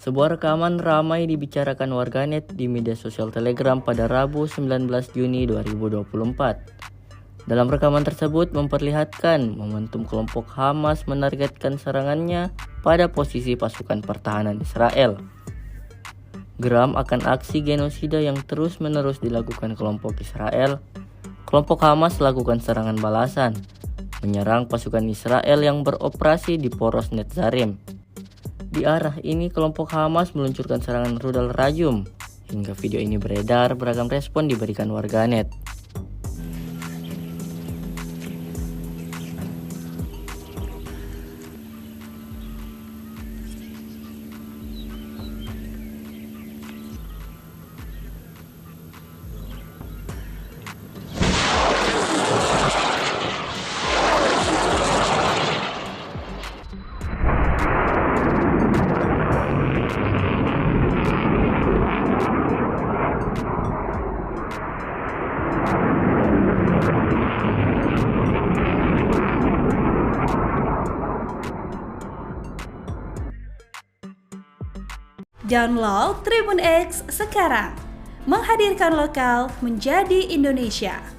Sebuah rekaman ramai dibicarakan warganet di media sosial Telegram pada Rabu 19 Juni 2024. Dalam rekaman tersebut memperlihatkan momentum kelompok Hamas menargetkan serangannya pada posisi pasukan pertahanan Israel. Geram akan aksi genosida yang terus-menerus dilakukan kelompok Israel, kelompok Hamas lakukan serangan balasan, menyerang pasukan Israel yang beroperasi di poros Netzarim. Di arah ini kelompok Hamas meluncurkan serangan rudal rajum. Hingga video ini beredar, beragam respon diberikan warganet. Download Tribun X sekarang, menghadirkan lokal menjadi Indonesia.